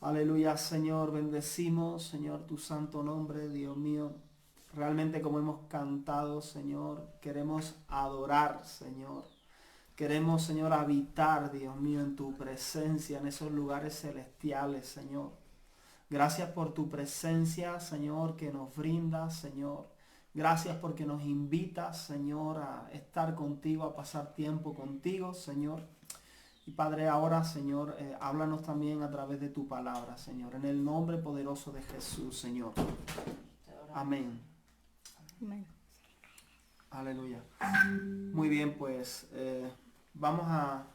Aleluya, Señor, bendecimos, Señor, tu santo nombre, Dios mío. Realmente como hemos cantado, Señor, queremos adorar, Señor. Queremos, Señor, habitar, Dios mío, en tu presencia, en esos lugares celestiales, Señor. Gracias por tu presencia, Señor, que nos brindas, Señor. Gracias porque nos invitas, Señor, a estar contigo, a pasar tiempo contigo, Señor. Y Padre, ahora, Señor, háblanos también a través de tu palabra, Señor. En el nombre poderoso de Jesús, Señor. Amén. Amén. Aleluya. Muy bien, pues vamos a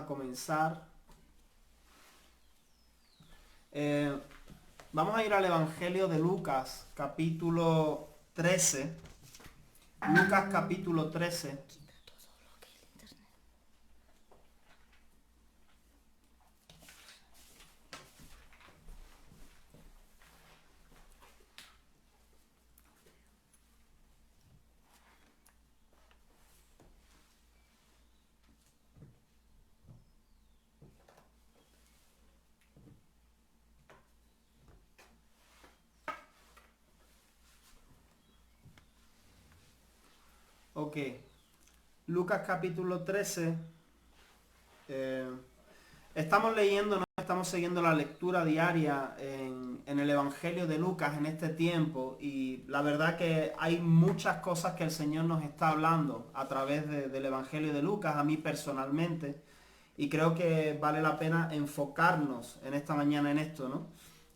comenzar. Vamos a ir al Evangelio de Lucas, capítulo 13. Lucas, capítulo 13. Ok. Lucas, capítulo 13. Estamos leyendo, ¿no? Estamos siguiendo la lectura diaria en el Evangelio de Lucas en este tiempo y la verdad que hay muchas cosas que el Señor nos está hablando a través del Evangelio de Lucas, a mí personalmente, y creo que vale la pena enfocarnos en esta mañana en esto, ¿no?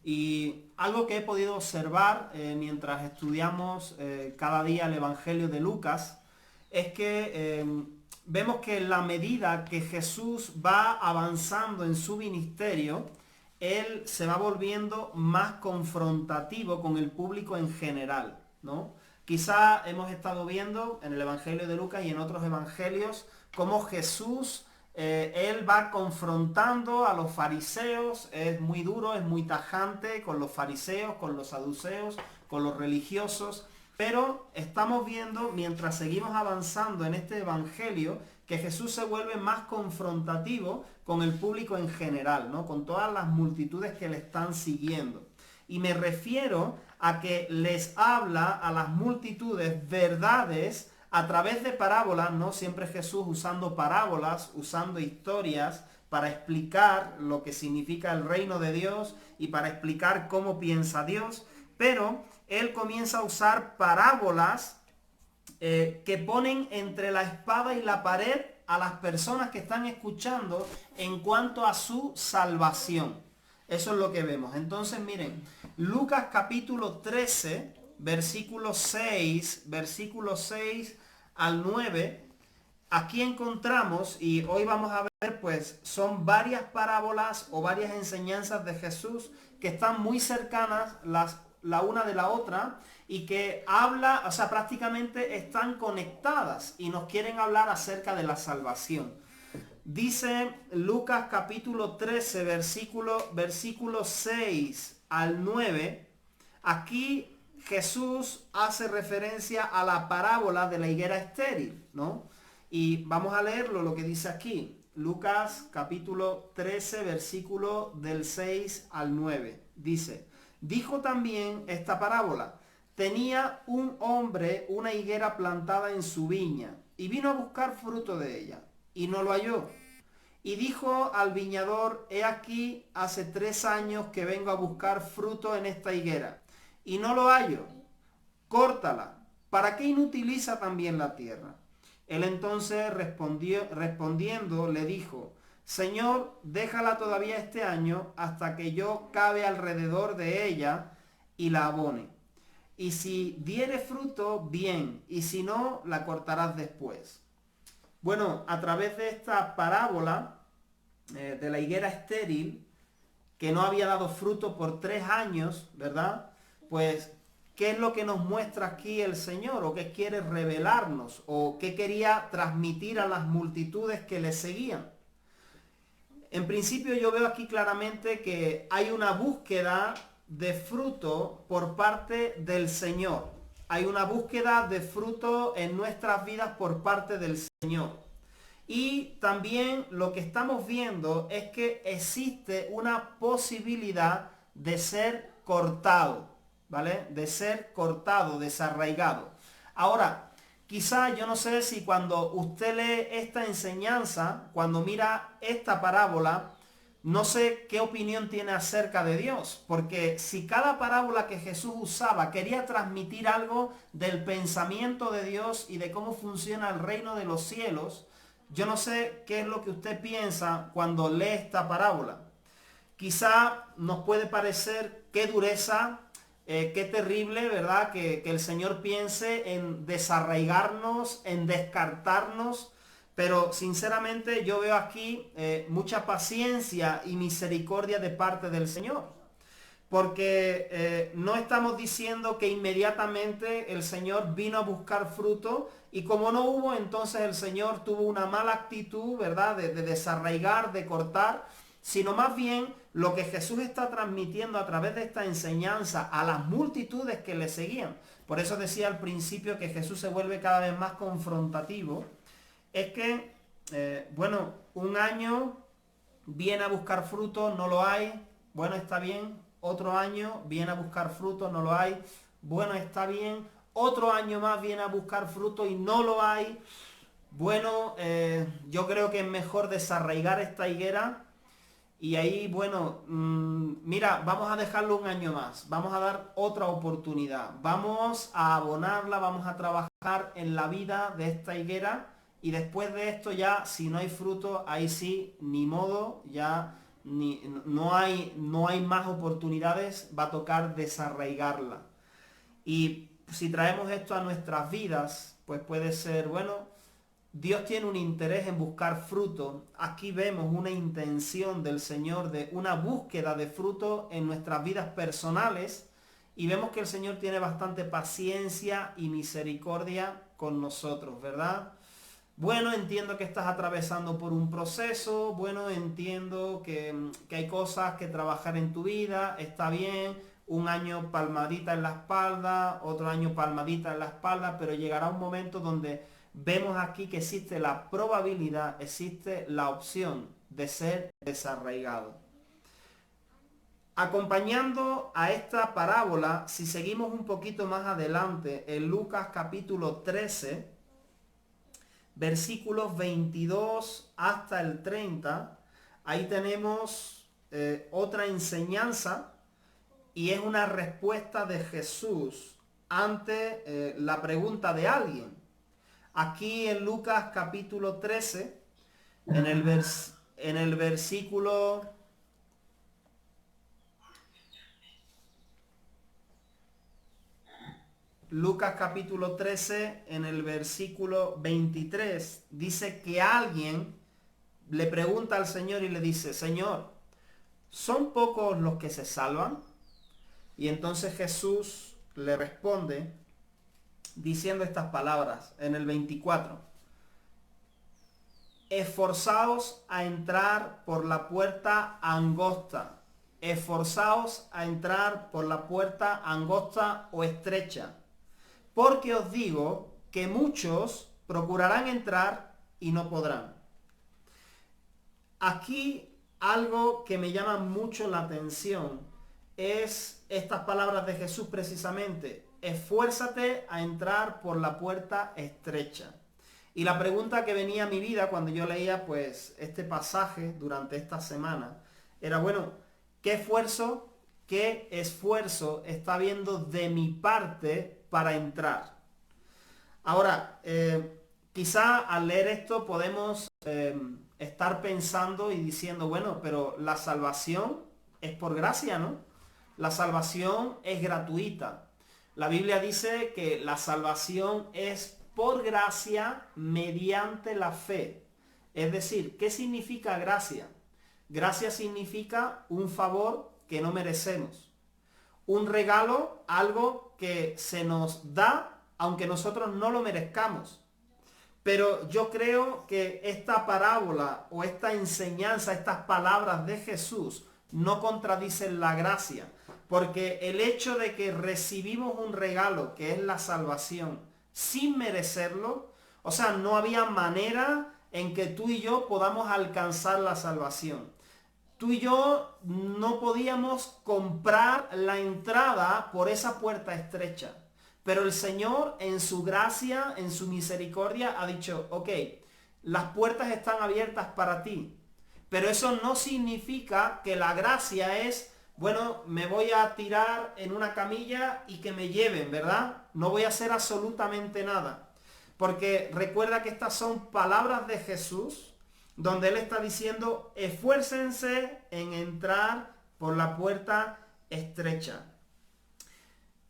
Y algo que he podido observar mientras estudiamos cada día el Evangelio de Lucas es que vemos que en la medida que Jesús va avanzando en su ministerio, él se va volviendo más confrontativo con el público en general, ¿no? Quizá hemos estado viendo en el Evangelio de Lucas y en otros evangelios cómo Jesús, él va confrontando a los fariseos, es muy duro, es muy tajante con los fariseos, con los saduceos, con los religiosos, pero estamos viendo, mientras seguimos avanzando en este evangelio, que Jesús se vuelve más confrontativo con el público en general, ¿no? Con todas las multitudes que le están siguiendo. Y me refiero a que les habla a las multitudes verdades a través de parábolas, ¿no? Siempre Jesús usando parábolas, usando historias para explicar lo que significa el reino de Dios y para explicar cómo piensa Dios, pero él comienza a usar parábolas que ponen entre la espada y la pared a las personas que están escuchando en cuanto a su salvación. Eso es lo que vemos. Entonces miren, Lucas capítulo 13, versículo 6 al 9, aquí encontramos, y hoy vamos a ver, pues son varias parábolas o varias enseñanzas de Jesús que están muy cercanas la una de la otra y que habla, o sea, prácticamente están conectadas y nos quieren hablar acerca de la salvación. Dice Lucas capítulo 13, versículo 6 al 9, aquí Jesús hace referencia a la parábola de la higuera estéril, ¿no? Y vamos a leerlo, lo que dice aquí. Lucas capítulo 13, versículo del 6 al 9. Dice, dijo también esta parábola. Tenía un hombre una higuera plantada en su viña y vino a buscar fruto de ella y no lo halló. Y dijo al viñador, he aquí, hace 3 años que vengo a buscar fruto en esta higuera y no lo hallo. Córtala. ¿Para qué inutiliza también la tierra? Él entonces respondiendo le dijo, Señor, déjala todavía este año hasta que yo cabe alrededor de ella y la abone. Y si diere fruto, bien, y si no, la cortarás después. Bueno, a través de esta parábola de la higuera estéril, que no había dado fruto por 3 años, ¿verdad? Pues, ¿qué es lo que nos muestra aquí el Señor? ¿O qué quiere revelarnos? ¿O qué quería transmitir a las multitudes que le seguían? En principio yo veo aquí claramente que hay una búsqueda de fruto por parte del Señor. Hay una búsqueda de fruto en nuestras vidas por parte del Señor. Y también lo que estamos viendo es que existe una posibilidad de ser cortado, ¿vale? De ser cortado, desarraigado. Ahora, quizá yo no sé si cuando usted lee esta enseñanza, cuando mira esta parábola, no sé qué opinión tiene acerca de Dios, porque si cada parábola que Jesús usaba quería transmitir algo del pensamiento de Dios y de cómo funciona el reino de los cielos, yo no sé qué es lo que usted piensa cuando lee esta parábola. Quizá nos puede parecer qué dureza, qué terrible, ¿verdad? Que el Señor piense en desarraigarnos, en descartarnos, pero sinceramente yo veo aquí mucha paciencia y misericordia de parte del Señor. Porque no estamos diciendo que inmediatamente el Señor vino a buscar fruto y como no hubo, entonces el Señor tuvo una mala actitud, ¿verdad? De desarraigar, de cortar, sino más bien lo que Jesús está transmitiendo a través de esta enseñanza a las multitudes que le seguían. Por eso decía al principio que Jesús se vuelve cada vez más confrontativo. Es que, bueno, un año viene a buscar fruto, no lo hay, bueno, está bien. Otro año viene a buscar fruto, no lo hay, bueno, está bien. Otro año más viene a buscar fruto y no lo hay. Bueno, yo creo que es mejor desarraigar esta higuera y ahí, bueno, mira, vamos a dejarlo un año más, vamos a dar otra oportunidad, vamos a abonarla, vamos a trabajar en la vida de esta higuera y después de esto ya, si no hay fruto, ahí sí, ni modo, ya no hay más oportunidades, va a tocar desarraigarla. Y si traemos esto a nuestras vidas, pues puede ser, bueno, Dios tiene un interés en buscar fruto. Aquí vemos una intención del Señor de una búsqueda de fruto en nuestras vidas personales y vemos que el Señor tiene bastante paciencia y misericordia con nosotros, ¿verdad? Bueno, entiendo que estás atravesando por un proceso, bueno, entiendo que hay cosas que trabajar en tu vida, está bien, un año palmadita en la espalda, otro año palmadita en la espalda, pero llegará un momento donde vemos aquí que existe la probabilidad, existe la opción de ser desarraigado. Acompañando a esta parábola, si seguimos un poquito más adelante, en Lucas capítulo 13, versículos 22 hasta el 30, ahí tenemos otra enseñanza y es una respuesta de Jesús ante la pregunta de alguien. Aquí en Lucas capítulo 13, en el versículo Lucas capítulo 13, en el versículo 23, dice que alguien le pregunta al Señor y le dice, Señor, ¿son pocos los que se salvan? Y entonces Jesús le responde diciendo estas palabras en el 24. Esforzaos a entrar por la puerta angosta. Esforzaos a entrar por la puerta angosta o estrecha. Porque os digo que muchos procurarán entrar y no podrán. Aquí algo que me llama mucho la atención es estas palabras de Jesús precisamente. Esfuérzate a entrar por la puerta estrecha. Y la pregunta que venía a mi vida cuando yo leía pues este pasaje durante esta semana era, bueno, ¿qué esfuerzo está habiendo de mi parte para entrar? Ahora, quizá al leer esto podemos estar pensando y diciendo, bueno, pero la salvación es por gracia, ¿no? La salvación es gratuita. La Biblia dice que la salvación es por gracia mediante la fe. Es decir, ¿qué significa gracia? Gracia significa un favor que no merecemos. Un regalo, algo que se nos da aunque nosotros no lo merezcamos. Pero yo creo que esta parábola o esta enseñanza, estas palabras de Jesús no contradicen la gracia. Porque el hecho de que recibimos un regalo que es la salvación sin merecerlo, o sea, no había manera en que tú y yo podamos alcanzar la salvación. Tú y yo no podíamos comprar la entrada por esa puerta estrecha. Pero el Señor, en su gracia, en su misericordia, ha dicho, ok, las puertas están abiertas para ti. Pero eso no significa que la gracia es, bueno, me voy a tirar en una camilla y que me lleven, ¿verdad? No voy a hacer absolutamente nada. Porque recuerda que estas son palabras de Jesús, donde Él está diciendo, esfuércense en entrar por la puerta estrecha.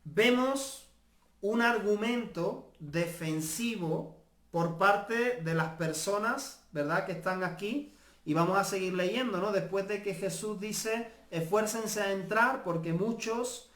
Vemos un argumento defensivo por parte de las personas, ¿verdad?, que están aquí. Y vamos a seguir leyendo, ¿no? Después de que Jesús dice, esfuércense a entrar porque muchos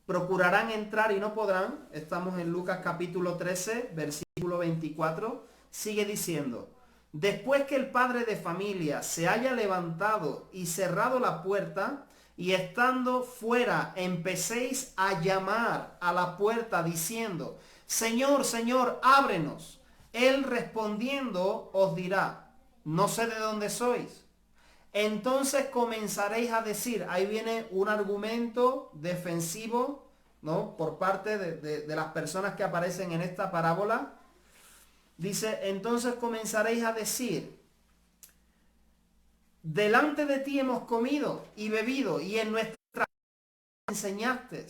procurarán entrar y no podrán. Estamos en Lucas capítulo 13, versículo 24. Sigue diciendo, después que el padre de familia se haya levantado y cerrado la puerta, y estando fuera empecéis a llamar a la puerta diciendo, Señor, Señor, ábrenos. Él respondiendo os dirá, no sé de dónde sois. Entonces comenzaréis a decir, ahí viene un argumento defensivo, ¿no?, por parte de las personas que aparecen en esta parábola. Dice, entonces comenzaréis a decir, delante de ti hemos comido y bebido y en nuestra enseñaste.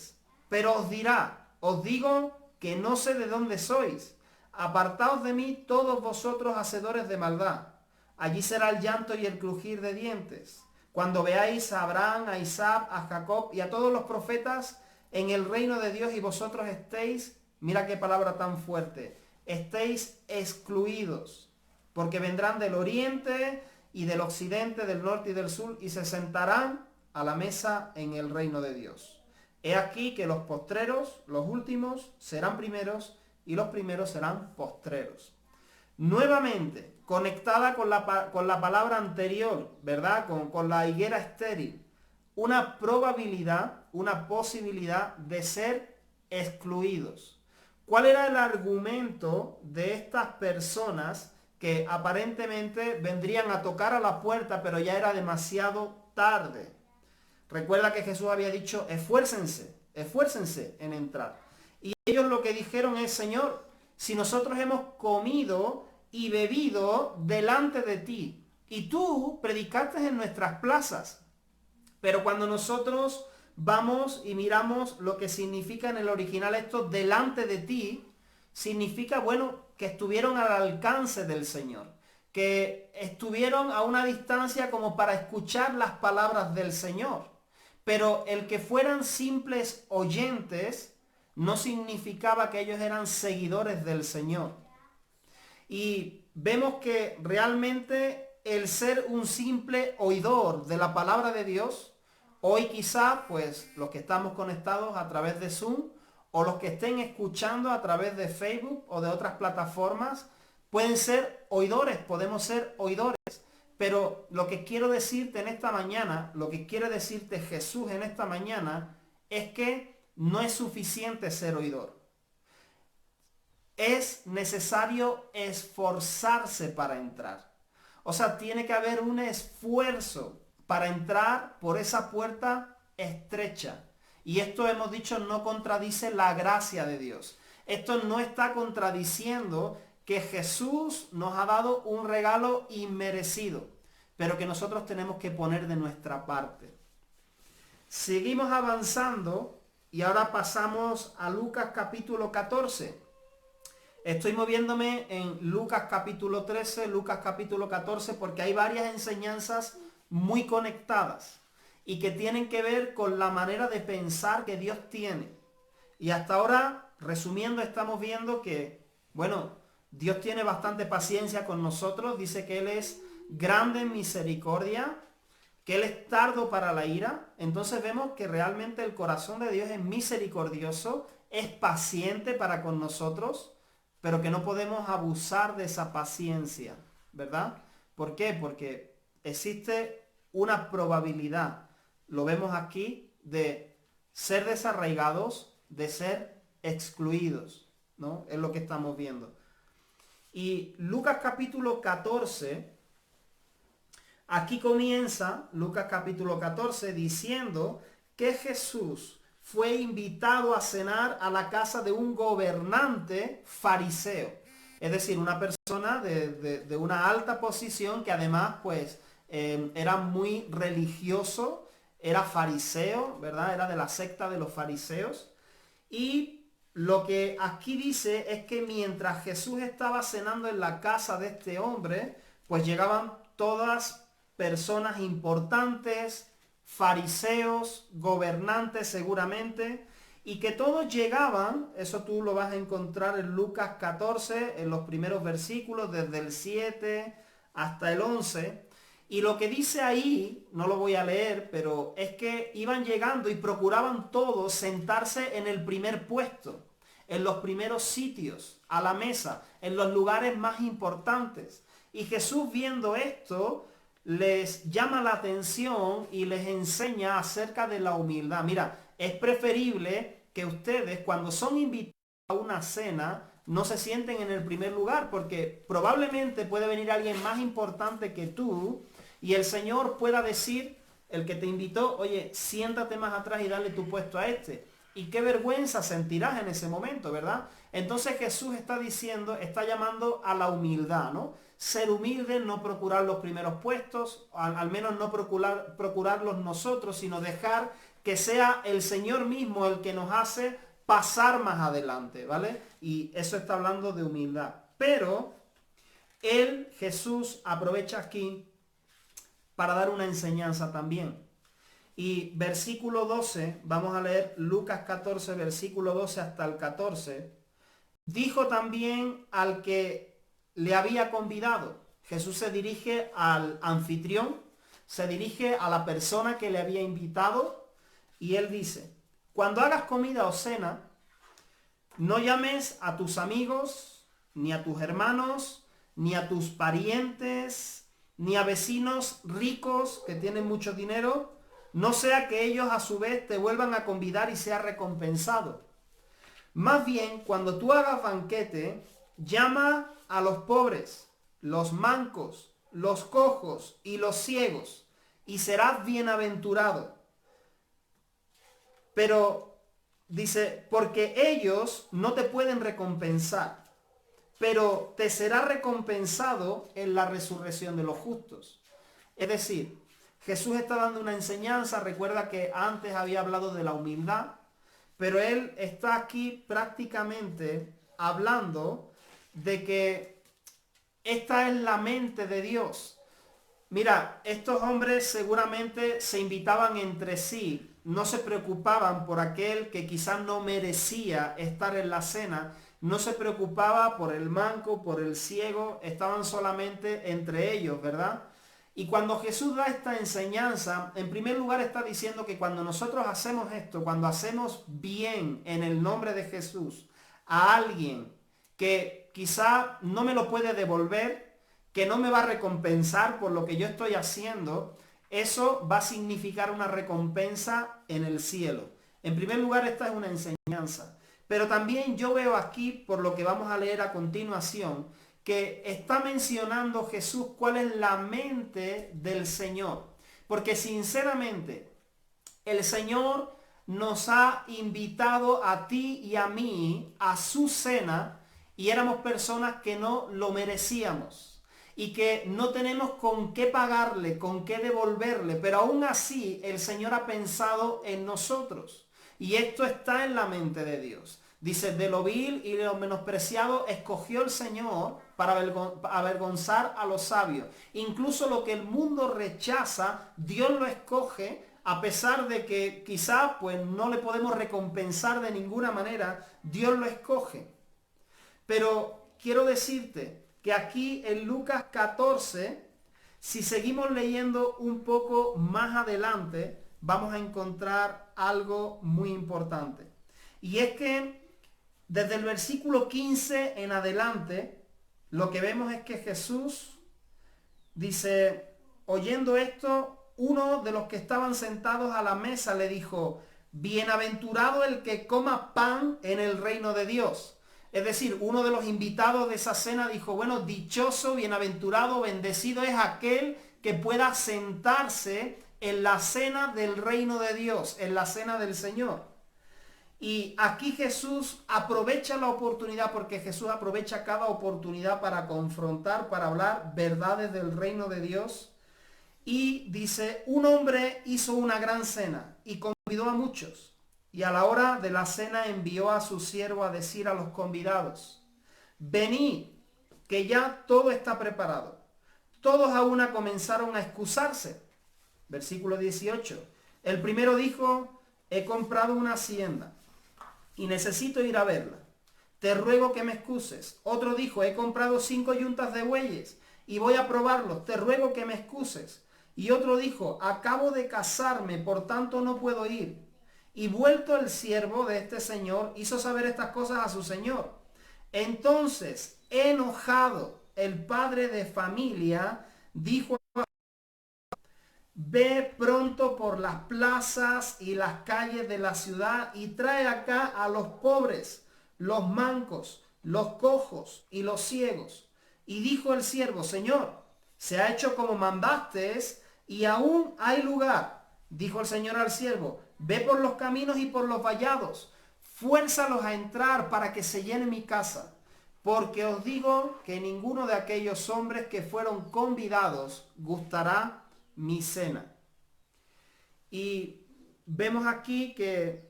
Pero os dirá, os digo que no sé de dónde sois. Apartaos de mí todos vosotros hacedores de maldad. Allí será el llanto y el crujir de dientes. Cuando veáis a Abraham, a Isaac, a Jacob y a todos los profetas en el reino de Dios y vosotros estéis, mira qué palabra tan fuerte, estéis excluidos, porque vendrán del oriente y del occidente, del norte y del sur, y se sentarán a la mesa en el reino de Dios. He aquí que los postreros, los últimos, serán primeros, y los primeros serán postreros. Nuevamente, conectada con la palabra anterior, ¿verdad? Con la higuera estéril, una probabilidad, una posibilidad de ser excluidos. ¿Cuál era el argumento de estas personas que aparentemente vendrían a tocar a la puerta, pero ya era demasiado tarde? Recuerda que Jesús había dicho, esfuércense, esfuércense en entrar. Y ellos lo que dijeron es, Señor, si nosotros hemos comido y bebido delante de ti, y tú predicaste en nuestras plazas, pero cuando nosotros vamos y miramos lo que significa en el original esto, delante de ti, significa, bueno, que estuvieron al alcance del Señor, que estuvieron a una distancia como para escuchar las palabras del Señor. Pero el que fueran simples oyentes no significaba que ellos eran seguidores del Señor. Y vemos que realmente el ser un simple oidor de la palabra de Dios, hoy quizá pues los que estamos conectados a través de Zoom o los que estén escuchando a través de Facebook o de otras plataformas, pueden ser oidores, podemos ser oidores. Pero lo que quiero decirte en esta mañana, lo que quiere decirte Jesús en esta mañana, es que no es suficiente ser oidor. Es necesario esforzarse para entrar. O sea, tiene que haber un esfuerzo para entrar por esa puerta estrecha. Y esto hemos dicho no contradice la gracia de Dios. Esto no está contradiciendo que Jesús nos ha dado un regalo inmerecido, pero que nosotros tenemos que poner de nuestra parte. Seguimos avanzando y ahora pasamos a Lucas capítulo 14. Estoy moviéndome en Lucas capítulo 13, Lucas capítulo 14, porque hay varias enseñanzas muy conectadas y que tienen que ver con la manera de pensar que Dios tiene. Y hasta ahora, resumiendo, estamos viendo que, bueno, Dios tiene bastante paciencia con nosotros, dice que Él es grande en misericordia, que Él es tardo para la ira. Entonces vemos que realmente el corazón de Dios es misericordioso, es paciente para con nosotros, pero que no podemos abusar de esa paciencia, ¿verdad? ¿Por qué? Porque existe una probabilidad, lo vemos aquí, de ser desarraigados, de ser excluidos, ¿no? Es lo que estamos viendo. Y Lucas capítulo 14, aquí comienza Lucas capítulo 14 diciendo que Jesús fue invitado a cenar a la casa de un gobernante fariseo. Es decir, una persona de una alta posición que además pues era muy religioso, era fariseo, ¿verdad? Era de la secta de los fariseos. Y lo que aquí dice es que mientras Jesús estaba cenando en la casa de este hombre, pues llegaban todas personas importantes, fariseos, gobernantes seguramente, y que todos llegaban, eso tú lo vas a encontrar en Lucas 14, en los primeros versículos, desde el 7 hasta el 11, y lo que dice ahí, no lo voy a leer, pero es que iban llegando y procuraban todos sentarse en el primer puesto, en los primeros sitios, a la mesa, en los lugares más importantes. Y Jesús, viendo esto, les llama la atención y les enseña acerca de la humildad. Mira, es preferible que ustedes, cuando son invitados a una cena, no se sienten en el primer lugar, porque probablemente puede venir alguien más importante que tú y el Señor pueda decir, el que te invitó, oye, siéntate más atrás y dale tu puesto a este. Y qué vergüenza sentirás en ese momento, ¿verdad? Entonces Jesús está diciendo, está llamando a la humildad, ¿no? Ser humilde, no procurar los primeros puestos, al menos no procurarlos nosotros, sino dejar que sea el Señor mismo el que nos hace pasar más adelante, ¿vale? Y eso está hablando de humildad. Pero él, Jesús, aprovecha aquí para dar una enseñanza también. Y versículo 12, vamos a leer Lucas 14, versículo 12 hasta el 14. Dijo también al que le había convidado. Jesús se dirige al anfitrión, se dirige a la persona que le había invitado y él dice, cuando hagas comida o cena, no llames a tus amigos, ni a tus hermanos, ni a tus parientes, ni a vecinos ricos que tienen mucho dinero, no sea que ellos a su vez te vuelvan a convidar y sea recompensado. Más bien, cuando tú hagas banquete, llama a los pobres, los mancos, los cojos y los ciegos, y serás bienaventurado. Pero dice, porque ellos no te pueden recompensar, pero te será recompensado en la resurrección de los justos. Es decir, Jesús está dando una enseñanza, recuerda que antes había hablado de la humildad, pero él está aquí prácticamente hablando de que esta es la mente de Dios. Mira, estos hombres seguramente se invitaban entre sí, no se preocupaban por aquel que quizás no merecía estar en la cena, no se preocupaba por el manco, por el ciego, estaban solamente entre ellos, ¿verdad? Y cuando Jesús da esta enseñanza, en primer lugar está diciendo que cuando nosotros hacemos esto, cuando hacemos bien en el nombre de Jesús a alguien que quizá no me lo puede devolver, que no me va a recompensar por lo que yo estoy haciendo, eso va a significar una recompensa en el cielo. En primer lugar, esta es una enseñanza. Pero también yo veo aquí, por lo que vamos a leer a continuación, que está mencionando Jesús cuál es la mente del Señor. Porque sinceramente, el Señor nos ha invitado a ti y a mí a su cena y éramos personas que no lo merecíamos y que no tenemos con qué pagarle, con qué devolverle, pero aún así el Señor ha pensado en nosotros. Y esto está en la mente de Dios. Dice, de lo vil y de lo menospreciado escogió el Señor para avergonzar a los sabios. Incluso lo que el mundo rechaza, Dios lo escoge a pesar de que quizá pues no le podemos recompensar de ninguna manera, Dios lo escoge. Pero quiero decirte que aquí en Lucas 14, si seguimos leyendo un poco más adelante, vamos a encontrar algo muy importante. Y es que desde el versículo 15 en adelante, lo que vemos es que Jesús dice, oyendo esto, uno de los que estaban sentados a la mesa le dijo, bienaventurado el que coma pan en el reino de Dios. Es decir, uno de los invitados de esa cena dijo, bueno, dichoso, bienaventurado, bendecido es aquel que pueda sentarse en la cena del reino de Dios, en la cena del Señor. Y aquí Jesús aprovecha la oportunidad, porque Jesús aprovecha cada oportunidad para confrontar, para hablar verdades del reino de Dios. Y dice, un hombre hizo una gran cena y convidó a muchos. Y a la hora de la cena envió a su siervo a decir a los convidados, venid, que ya todo está preparado. Todos a una comenzaron a excusarse. Versículo 18. El primero dijo, he comprado una hacienda y necesito ir a verla. Te ruego que me excuses. Otro dijo, he comprado 5 yuntas de bueyes y voy a probarlos. Te ruego que me excuses. Y otro dijo, acabo de casarme, por tanto no puedo ir. Y vuelto el siervo de este señor, hizo saber estas cosas a su señor. Entonces, enojado, el padre de familia dijo, ve pronto por las plazas y las calles de la ciudad y trae acá a los pobres, los mancos, los cojos y los ciegos. Y dijo el siervo, Señor, se ha hecho como mandaste y aún hay lugar. Dijo el Señor al siervo, ve por los caminos y por los vallados, fuérzalos a entrar para que se llene mi casa. Porque os digo que ninguno de aquellos hombres que fueron convidados gustará mi cena. Y vemos aquí que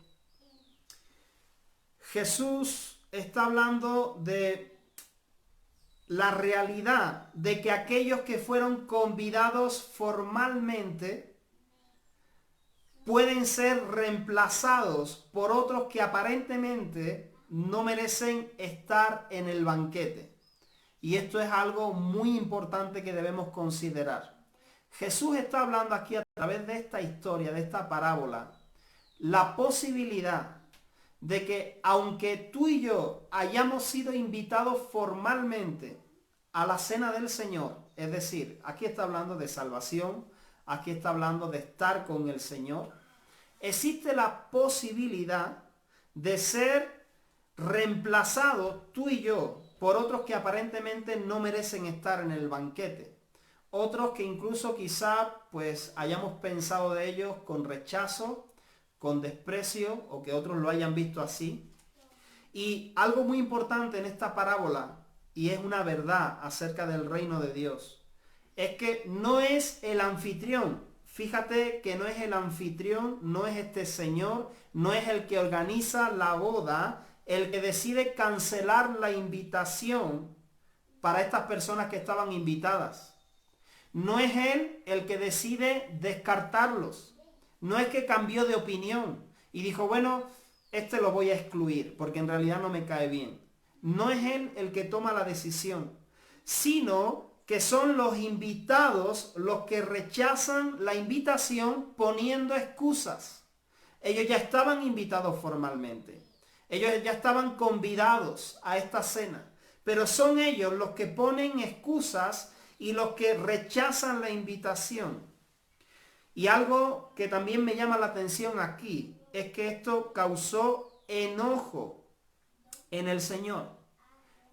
Jesús está hablando de la realidad de que aquellos que fueron convidados formalmente pueden ser reemplazados por otros que aparentemente no merecen estar en el banquete. Y esto es algo muy importante que debemos considerar. Jesús está hablando aquí a través de esta historia, de esta parábola, la posibilidad de que aunque tú y yo hayamos sido invitados formalmente a la cena del Señor, es decir, aquí está hablando de salvación, aquí está hablando de estar con el Señor, existe la posibilidad de ser reemplazados tú y yo por otros que aparentemente no merecen estar en el banquete. Otros que incluso quizá pues hayamos pensado de ellos con rechazo, con desprecio, o que otros lo hayan visto así. Y algo muy importante en esta parábola, y es una verdad acerca del reino de Dios, es que no es el anfitrión. Fíjate que no es el anfitrión, no es este señor, no es el que organiza la boda, el que decide cancelar la invitación para estas personas que estaban invitadas. No es él el que decide descartarlos. No es que cambió de opinión y dijo, bueno, este lo voy a excluir porque en realidad no me cae bien. No es él el que toma la decisión, sino que son los invitados los que rechazan la invitación poniendo excusas. Ellos ya estaban invitados formalmente. Ellos ya estaban convidados a esta cena. Pero son ellos los que ponen excusas y los que rechazan la invitación. Y algo que también me llama la atención aquí es que esto causó enojo en el Señor,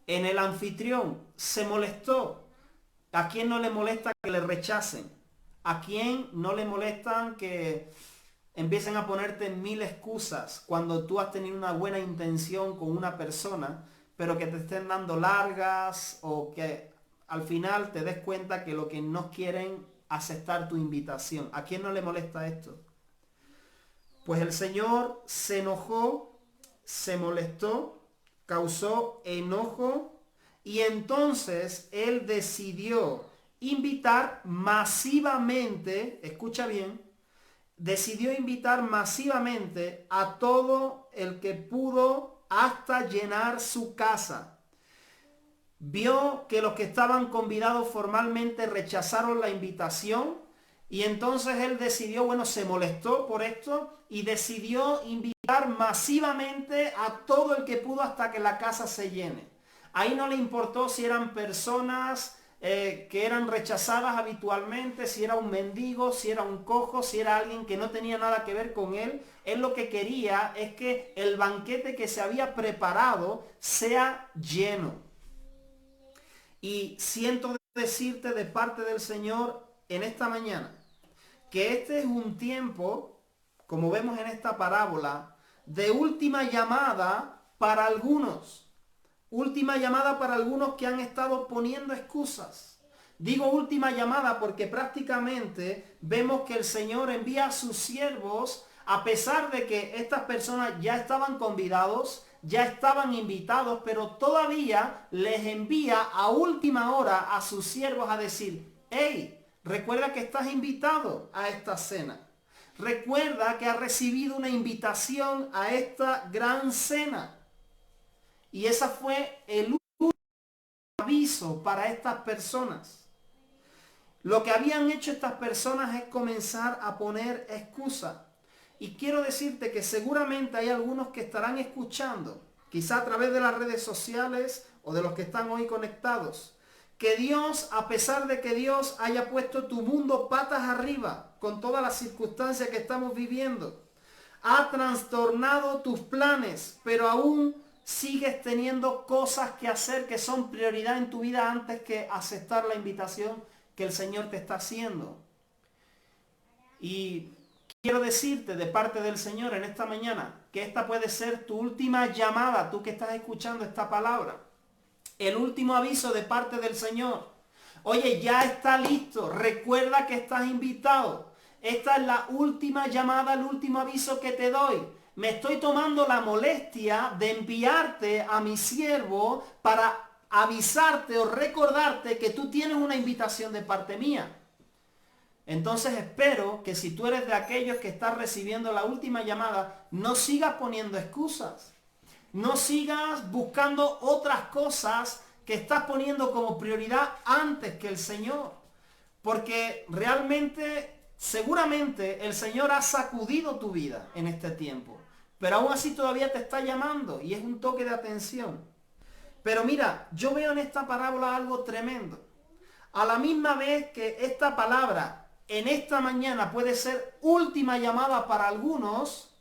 en el anfitrión. Se molestó. ¿A quién no le molesta que le rechacen? ¿A quién no le molestan que empiecen a ponerte 1000 excusas cuando tú has tenido una buena intención con una persona, pero que te estén dando largas o que al final te des cuenta que lo que no quieren aceptar tu invitación? ¿A quién no le molesta esto? Pues el Señor se enojó, se molestó, causó enojo y entonces Él decidió invitar masivamente, escucha bien, decidió invitar masivamente a todo el que pudo hasta llenar su casa. Vio que los que estaban convidados formalmente rechazaron la invitación y entonces él decidió, bueno, se molestó por esto y decidió invitar masivamente a todo el que pudo hasta que la casa se llene. Ahí no le importó si eran personas que eran rechazadas habitualmente, si era un mendigo, si era un cojo, si era alguien que no tenía nada que ver con él. Él lo que quería es que el banquete que se había preparado sea lleno. Y siento decirte de parte del Señor en esta mañana que este es un tiempo, como vemos en esta parábola, de última llamada para algunos. Última llamada para algunos que han estado poniendo excusas. Digo última llamada porque prácticamente vemos que el Señor envía a sus siervos, a pesar de que estas personas ya estaban convidados, ya estaban invitados, pero todavía les envía a última hora a sus siervos a decir, hey, recuerda que estás invitado a esta cena. Recuerda que has recibido una invitación a esta gran cena. Y ese fue el último aviso para estas personas. Lo que habían hecho estas personas es comenzar a poner excusas. Y quiero decirte que seguramente hay algunos que estarán escuchando, quizá a través de las redes sociales o de los que están hoy conectados, que Dios, a pesar de que Dios haya puesto tu mundo patas arriba, con todas las circunstancias que estamos viviendo, ha trastornado tus planes, pero aún sigues teniendo cosas que hacer que son prioridad en tu vida antes que aceptar la invitación que el Señor te está haciendo. Y quiero decirte de parte del Señor en esta mañana que esta puede ser tu última llamada, tú que estás escuchando esta palabra. El último aviso de parte del Señor. Oye, ya está listo, recuerda que estás invitado. Esta es la última llamada, el último aviso que te doy. Me estoy tomando la molestia de enviarte a mi siervo para avisarte o recordarte que tú tienes una invitación de parte mía. Entonces espero que si tú eres de aquellos que estás recibiendo la última llamada, no sigas poniendo excusas. No sigas buscando otras cosas que estás poniendo como prioridad antes que el Señor. Porque realmente, seguramente, el Señor ha sacudido tu vida en este tiempo. Pero aún así todavía te está llamando y es un toque de atención. Pero mira, yo veo en esta parábola algo tremendo. A la misma vez que esta palabra en esta mañana puede ser última llamada para algunos,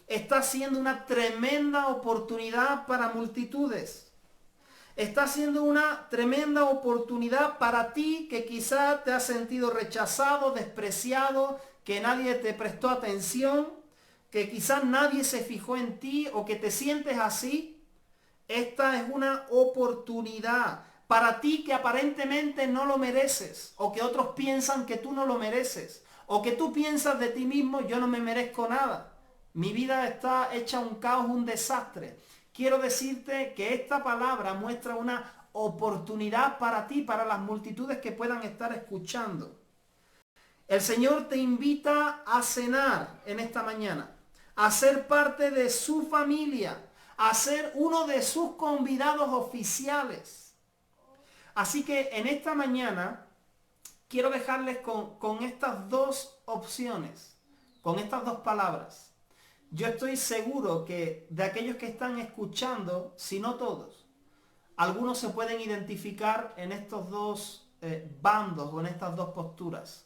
está siendo una tremenda oportunidad para multitudes. Está siendo una tremenda oportunidad para ti que quizá te has sentido rechazado, despreciado, que nadie te prestó atención, que quizás nadie se fijó en ti o que te sientes así. Esta es una oportunidad para ti que aparentemente no lo mereces o que otros piensan que tú no lo mereces o que tú piensas de ti mismo, yo no me merezco nada. Mi vida está hecha un caos, un desastre. Quiero decirte que esta palabra muestra una oportunidad para ti, para las multitudes que puedan estar escuchando. El Señor te invita a cenar en esta mañana, a ser parte de su familia, a ser uno de sus convidados oficiales. Así que en esta mañana quiero dejarles con estas dos opciones, con estas dos palabras. Yo estoy seguro que de aquellos que están escuchando, si no todos, algunos se pueden identificar en estos dos bandos o en estas dos posturas.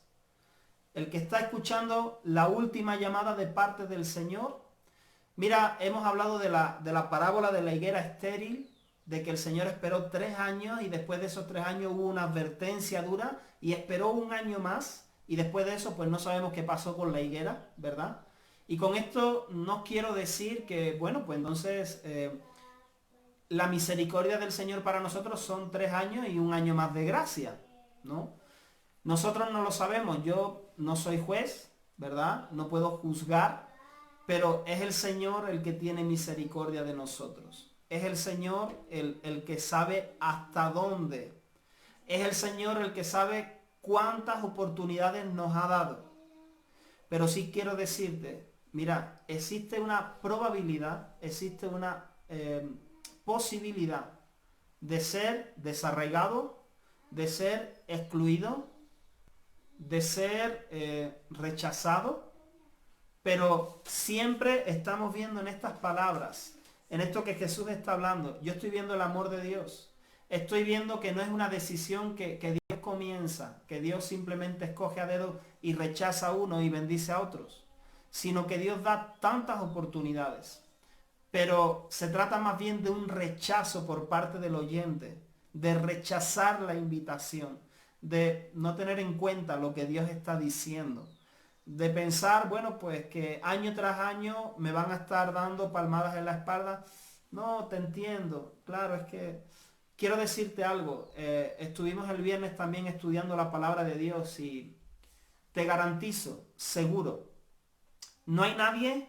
El que está escuchando la última llamada de parte del Señor. Mira, hemos hablado de la parábola de la higuera estéril, de que el Señor esperó 3 años y después de esos 3 años hubo una advertencia dura y esperó 1 año más y después de eso pues no sabemos qué pasó con la higuera, ¿verdad? Y con esto no quiero decir que, bueno, pues entonces la misericordia del Señor para nosotros son 3 años y 1 año más de gracia, ¿no? Nosotros no lo sabemos, yo no soy juez, ¿verdad? No puedo juzgar, pero es el Señor el que tiene misericordia de nosotros. Es el Señor el que sabe hasta dónde. Es el Señor el que sabe cuántas oportunidades nos ha dado. Pero sí quiero decirte, mira, existe una probabilidad, existe una posibilidad de ser desarraigado, de ser excluido, de ser rechazado, pero siempre estamos viendo en estas palabras, en esto que Jesús está hablando, yo estoy viendo el amor de Dios, Estoy viendo que no es una decisión que Dios comienza, que Dios simplemente escoge a dedo y rechaza a uno y bendice a otros, sino que Dios da tantas oportunidades. Pero se trata más bien de un rechazo por parte del oyente, de rechazar la invitación, de no tener en cuenta lo que Dios está diciendo, de pensar, bueno, pues que año tras año me van a estar dando palmadas en la espalda. No, te entiendo, claro, es que quiero decirte algo. Estuvimos el viernes también estudiando la palabra de Dios y te garantizo, seguro, no hay nadie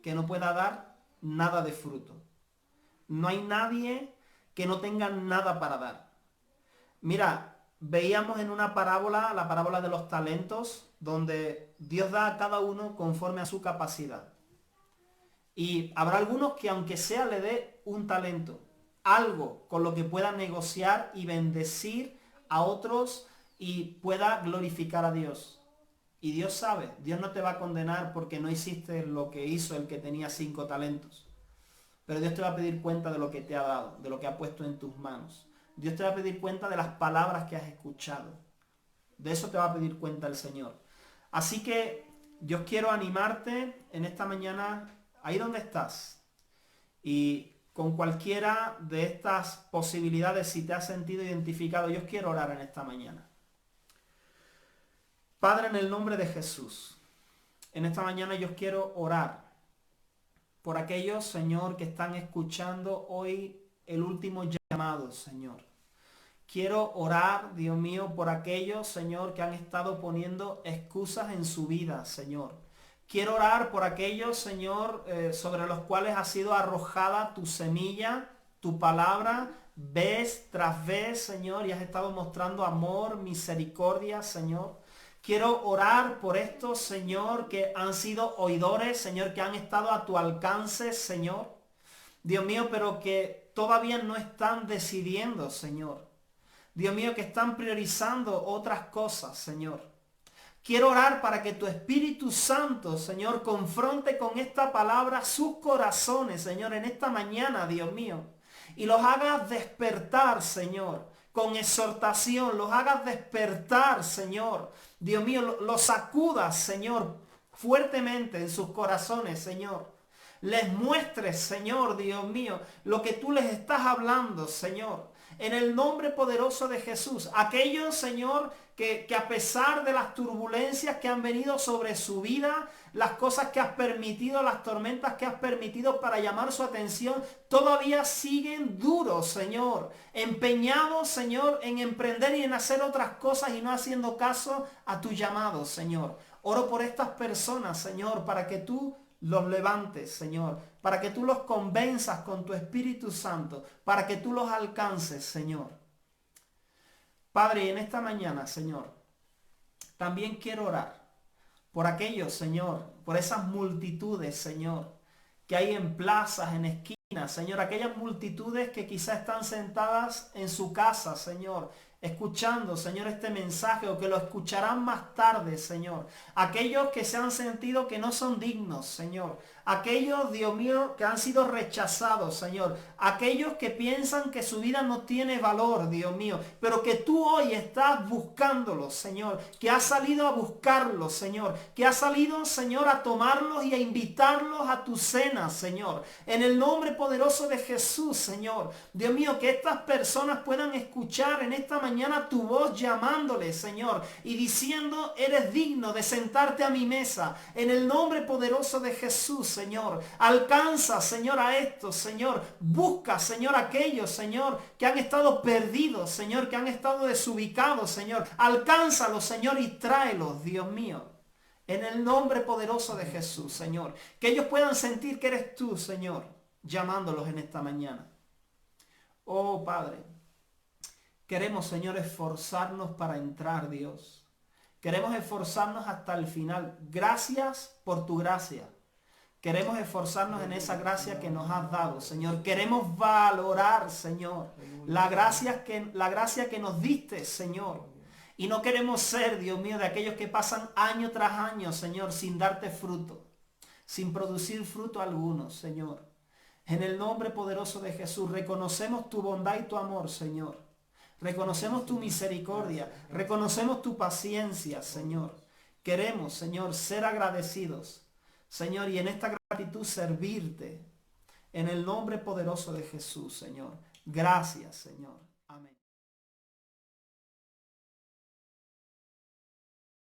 que no pueda dar nada de fruto. No hay nadie que no tenga nada para dar. Mira, veíamos en una parábola, la parábola de los talentos, donde Dios da a cada uno conforme a su capacidad. Y habrá algunos que aunque sea le dé un talento, algo con lo que pueda negociar y bendecir a otros y pueda glorificar a Dios. Y Dios sabe, Dios no te va a condenar porque no hiciste lo que hizo el que tenía 5 talentos. Pero Dios te va a pedir cuenta de lo que te ha dado, de lo que ha puesto en tus manos. Dios te va a pedir cuenta de las palabras que has escuchado. De eso te va a pedir cuenta el Señor. Así que yo quiero animarte en esta mañana, ahí donde estás. Y con cualquiera de estas posibilidades, si te has sentido identificado, yo quiero orar en esta mañana. Padre, en el nombre de Jesús, en esta mañana yo quiero orar por aquellos, Señor, que están escuchando hoy el último llamado, Señor. Quiero orar, Dios mío, por aquellos, Señor, que han estado poniendo excusas en su vida, Señor. Quiero orar por aquellos, Señor, sobre los cuales ha sido arrojada tu semilla, tu palabra, vez tras vez, Señor, y has estado mostrando amor, misericordia, Señor. Quiero orar por estos, Señor, que han sido oidores, Señor, que han estado a tu alcance, Señor. Dios mío, pero que todavía no están decidiendo, Señor. Dios mío, que están priorizando otras cosas, Señor. Quiero orar para que tu Espíritu Santo, Señor, confronte con esta palabra sus corazones, Señor, en esta mañana, Dios mío. Y los hagas despertar, Señor, con exhortación, los hagas despertar, Señor. Dios mío, los sacudas, Señor, fuertemente en sus corazones, Señor. Les muestres, Señor, Dios mío, lo que tú les estás hablando, Señor. En el nombre poderoso de Jesús. Aquellos, Señor, que a pesar de las turbulencias que han venido sobre su vida, las cosas que has permitido, las tormentas que has permitido para llamar su atención, todavía siguen duros, Señor. Empeñados, Señor, en emprender y en hacer otras cosas y no haciendo caso a tu llamado, Señor. Oro por estas personas, Señor, para que tú los levantes, Señor, para que tú los convenzas con tu Espíritu Santo, para que tú los alcances, Señor. Padre, en esta mañana, Señor, también quiero orar por aquellos, Señor, por esas multitudes, Señor, que hay en plazas, en esquinas, Señor, aquellas multitudes que quizás están sentadas en su casa, Señor, escuchando, Señor, este mensaje o que lo escucharán más tarde, Señor. Aquellos que se han sentido que no son dignos, Señor. Aquellos, Dios mío, que han sido rechazados, Señor. Aquellos que piensan que su vida no tiene valor, Dios mío. Pero que tú hoy estás buscándolos, Señor. Que has salido a buscarlos, Señor. Que has salido, Señor, a tomarlos y a invitarlos a tu cena, Señor. En el nombre poderoso de Jesús, Señor. Dios mío, que estas personas puedan escuchar en esta mañana tu voz llamándoles, Señor. Y diciendo, eres digno de sentarte a mi mesa. En el nombre poderoso de Jesús, Señor. Alcanza, Señor, a estos, Señor. Busca, Señor, a aquellos, Señor, que han estado perdidos, Señor, que han estado desubicados, Señor. Alcánzalos, Señor, y tráelos, Dios mío. En el nombre poderoso de Jesús, Señor. Que ellos puedan sentir que eres tú, Señor, llamándolos en esta mañana. Oh, Padre, queremos, Señor, esforzarnos para entrar, Dios. Queremos esforzarnos hasta el final. Gracias por tu gracia. Queremos esforzarnos en esa gracia que nos has dado, Señor. Queremos valorar, Señor, la gracia que nos diste, Señor. Y no queremos ser, Dios mío, de aquellos que pasan año tras año, Señor, sin darte fruto, sin producir fruto alguno, Señor. En el nombre poderoso de Jesús, reconocemos tu bondad y tu amor, Señor. Reconocemos tu misericordia, reconocemos tu paciencia, Señor. Queremos, Señor, ser agradecidos, Señor, y en esta gratitud servirte. En el nombre poderoso de Jesús, Señor. Gracias, Señor.